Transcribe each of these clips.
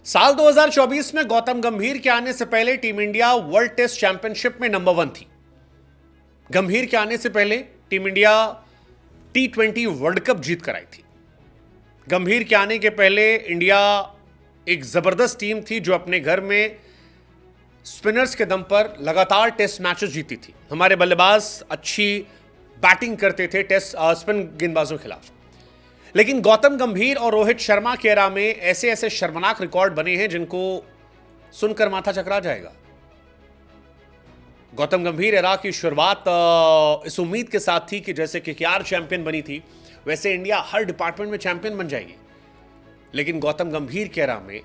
साल 2024 में गौतम गंभीर के आने से पहले team India world test championship में नंबर 1 थी। गंभीर के आने से पहले team India T20 world cup जीत कर आई थी। गंभीर के आने के पहले इंडिया एक जबरदस्त टीम थी जो अपने घर में स्पिनर्स के दम पर लगातार टेस्ट मैचेस जीती थी। हमारे बल्लेबाज अच्छी बैटिंग करते थे टेस्ट स्पिन गेंदबाजों के खिलाफ। लेकिन गौतम गंभीर और रोहित शर्मा के एरा में ऐसे ऐसे शर्मनाक रिकॉर्ड बने हैं जिनको सुनकर माथा चकरा जाएगा। गौतम गंभीर एरा की शुरुआत इस उम्मीद के साथ थी कि जैसे केकेआर चैंपियन बनी थी वैसे इंडिया हर डिपार्टमेंट में चैंपियन बन जाएगी। लेकिन गौतम गंभीर के एरा में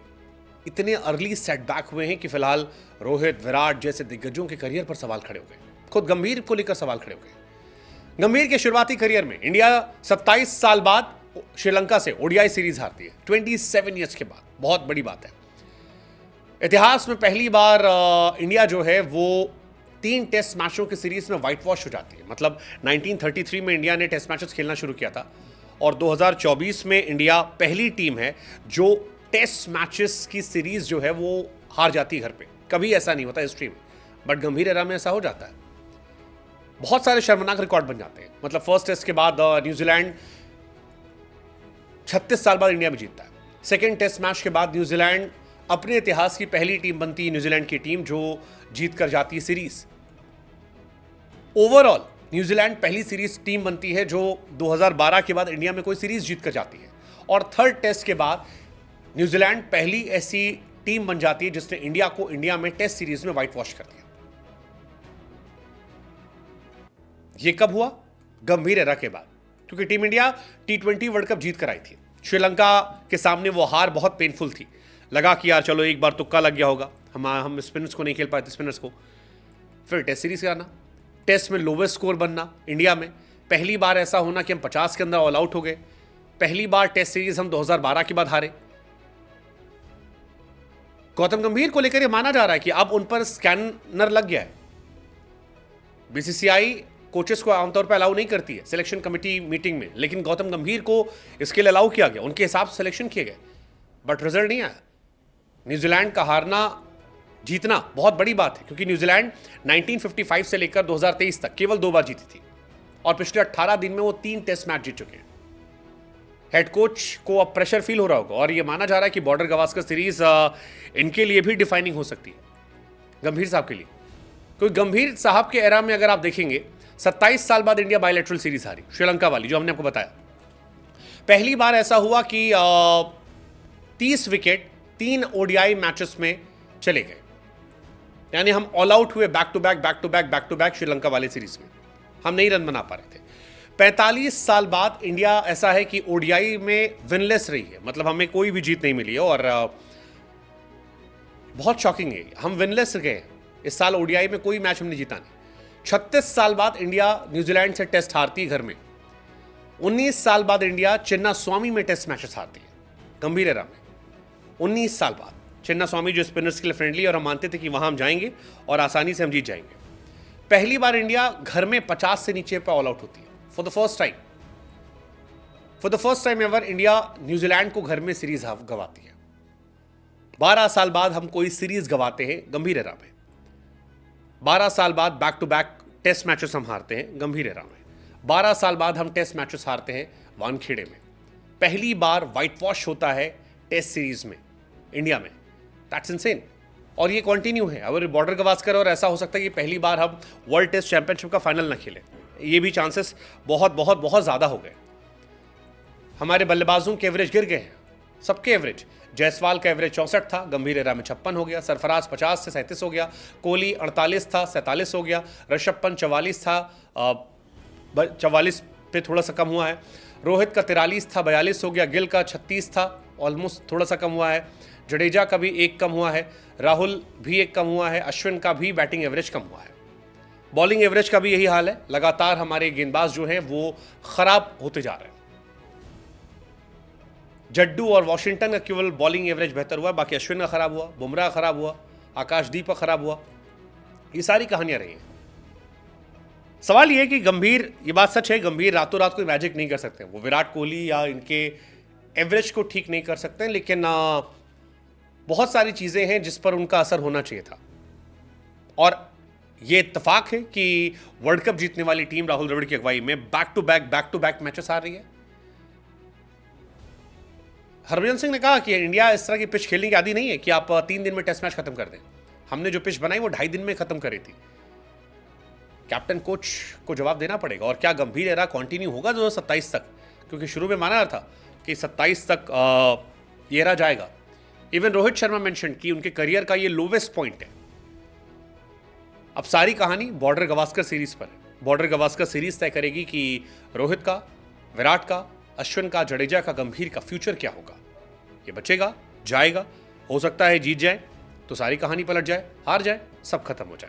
इतने अर्ली सेटबैक हुए हैं कि फिलहाल रोहित, विराट जैसे दिग्गजों के करियर पर सवाल खड़े हो गए। खुद गंभीर को लेकर सवाल खड़े हो गए। गंभीर के शुरुआती करियर में इंडिया 27 साल बाद श्रीलंका से ओडीआई सीरीज हारती है, 27 ईयर्स के बाद। बहुत बड़ी बात है। इतिहास में पहली बार इंडिया जो है वो 3 टेस्ट मैचों की सीरीज में व्हाइट वॉश हो जाती है। मतलब 1933 में इंडिया ने टेस्ट मैचेस खेलना शुरू किया था और 2024 में इंडिया पहली टीम है जो टेस्ट मैचेस की सीरीज जो है वो हार जाती है घर पे। कभी ऐसा नहीं होता हिस्ट्री में, बट गंभीर एरा में ऐसा हो जाता है। बहुत सारे शर्मनाक रिकॉर्ड बन जाते हैं। मतलब फर्स्ट टेस्ट के बाद न्यूजीलैंड 36 साल बाद इंडिया में जीतता है। सेकेंड टेस्ट मैच के बाद न्यूजीलैंड अपने इतिहास की पहली टीम बनती है, न्यूजीलैंड की टीम जो जीत कर जाती है सीरीज। ओवरऑल न्यूजीलैंड पहली सीरीज टीम बनती है जो 2012 के बाद इंडिया में कोई सीरीज जीत कर जाती है। और थर्ड टेस्ट के बाद न्यूजीलैंड पहली ऐसी टीम बन जाती है जिसने इंडिया को इंडिया में टेस्ट सीरीज में व्हाइट वॉश कर दिया। यह कब हुआ? गंभीर एरा के बाद, क्योंकि team India T20 world cup जीत कर आई थी। श्रीलंका के सामने वो हार बहुत पेनफुल थी। लगा कि यार चलो एक बार तुक्का लग गया होगा, हम स्पिनर्स को नहीं खेल पाए थे स्पिनर्स को। फिर टेस्ट सीरीज का आना, टेस्ट में लोवेस्ट स्कोर बनना इंडिया में। पहली बार ऐसा होना कि हम 50 के अंदर ऑल आउट हो गए। पहली बार टेस्ट सीरीज हम 2012 के बाद हारे। गौतम गंभीर को लेकर यह माना जा रहा है कि अब उन पर स्कैनर लग गया है। बीसीसीआई कोचेस को आमतौर पर अलाउ नहीं करती है सिलेक्शन कमेटी मीटिंग में, लेकिन गौतम गंभीर को इसके लिए अलाउ किया गया। उनके हिसाब से सिलेक्शन किए गए, बट रिजल्ट नहीं आया। न्यूजीलैंड का हारना जीतना बहुत बड़ी बात है, क्योंकि न्यूजीलैंड 1955 से लेकर 2023 तक केवल 2 बार जीती थी और पिछले 18 दिन में वो 3 टेस्ट मैच जीत चुके हैं। हेड कोच को अब प्रेशर फील हो रहा होगा और यह माना जा रहा है कि बॉर्डर गवास्कर सीरीज इनके लिए भी डिफाइनिंग हो सकती है, गंभीर साहब के लिए। क्योंकि गंभीर साहब के एरा में अगर आप देखेंगे 27 साल बाद इंडिया बायलैटरल सीरीज हारी, श्रीलंका वाली जो हमने आपको बताया। पहली बार ऐसा हुआ कि 30 विकेट 3 ओडीआई मैचेस में चले गए, यानी हम ऑल आउट हुए बैक टू बैक श्रीलंका वाली सीरीज में। हम नहीं रन बना पा रहे थे। 45 साल बाद इंडिया ऐसा है कि ओडीआई में विनलेस रही है, मतलब हमें कोई भी जीत नहीं मिली है और बहुत शॉकिंग है, हम विनलेस गए इस साल। ओडीआई में कोई मैच हमने जीता नहीं। 36 साल बाद इंडिया न्यूजीलैंड से टेस्ट हारती है घर में। 19 साल बाद इंडिया चिन्नास्वामी में टेस्ट मैचेस हारती है, गंभीर एरा में। 19 साल बाद चिन्नास्वामी जो स्पिनर्स के लिए फ्रेंडली, और हम मानते थे कि वहां हम जाएंगे और आसानी से हम जीत जाएंगे। पहली बार इंडिया घर में 50 से नीचे पर ऑल आउट होती है for the first time ever India New Zealand को घर में सीरीज गवाती है। 12 साल बाद हम कोई सीरीज गवाते हैं गंभीर एरा में। 12 साल बाद back to back test matches हम हारते हैं गंभीर एरा में। 12 साल बाद हम टेस्ट मैचेस हारते हैं वानखेड़े में। पहली बार व्हाइट वॉश होता है टेस्ट सीरीज में इंडिया में। That's insane. और ये कंटिन्यू है। अगर बॉर्डर गवास्कर और ऐसा हो सकता है कि पहली बार हम वर्ल्ड टेस्ट चैंपियनशिप का फाइनल ना खेलें, ये भी चांसेस बहुत बहुत बहुत ज़्यादा हो गए। हमारे बल्लेबाजों के एवरेज गिर गए हैं, सबके एवरेज। जायसवाल का एवरेज 64 था, गंभीर एरा में 56 हो गया। सरफराज 50 से 37 हो गया। कोहली 48 था, 47 हो गया। ऋषभ पंत 44 था, 44 पे थोड़ा सा कम हुआ है। रोहित का 43 था, 42 हो गया। गिल का 36 था, ऑलमोस्ट थोड़ा सा कम हुआ है। जडेजा का भी 1 कम हुआ है। राहुल भी 1 कम हुआ है। अश्विन का भी बैटिंग एवरेज कम हुआ है। बॉलिंग एवरेज का भी यही हाल है। लगातार हमारे गेंदबाज जो हैं वो खराब होते जा रहे हैं। जड्डू और वॉशिंगटन का केवल बॉलिंग एवरेज बेहतर हुआ, बाकी अश्विन का खराब हुआ, बुमराह खराब हुआ, आकाशदीप का खराब हुआ। ये सारी कहानियां रही हैं। सवाल ये है कि गंभीर, ये बात सच है, गंभीर रातों रात कोई मैजिक नहीं कर सकते। वो विराट कोहली या इनके एवरेज को ठीक नहीं कर सकते, लेकिन बहुत सारी चीजें हैं जिस पर उनका असर होना चाहिए था। और ये इत्तेफाक है कि वर्ल्ड कप जीतने वाली टीम राहुल द्रविड़ की अगुवाई में बैक टू बैक मैचेस हार रही है। हरभजन सिंह ने कहा कि इंडिया इस तरह की पिच खेलने की आदी नहीं है कि आप 3 दिन में टेस्ट मैच खत्म कर दें। हमने जो पिच बनाई वो 2.5 दिन में खत्म करी थी। कैप्टन कोच को जवाब देना पड़ेगा। और क्या गंभीर एरा कंटिन्यू होगा 2027 तक? क्योंकि शुरू में माना था कि 27 तक ये एरा जाएगा। इवन रोहित शर्मा मेंशन कि उनके करियर का ये लोवेस्ट पॉइंट है। अब सारी कहानी बॉर्डर गवास्कर सीरीज पर है। बॉर्डर गवास्कर सीरीज तय करेगी कि रोहित का, विराट का, अश्विन का, जडेजा का, गंभीर का फ्यूचर क्या होगा। ये बचेगा, जाएगा, हो सकता है जीत जाए तो सारी कहानी पलट जाए, हार जाए सब खत्म हो जाए।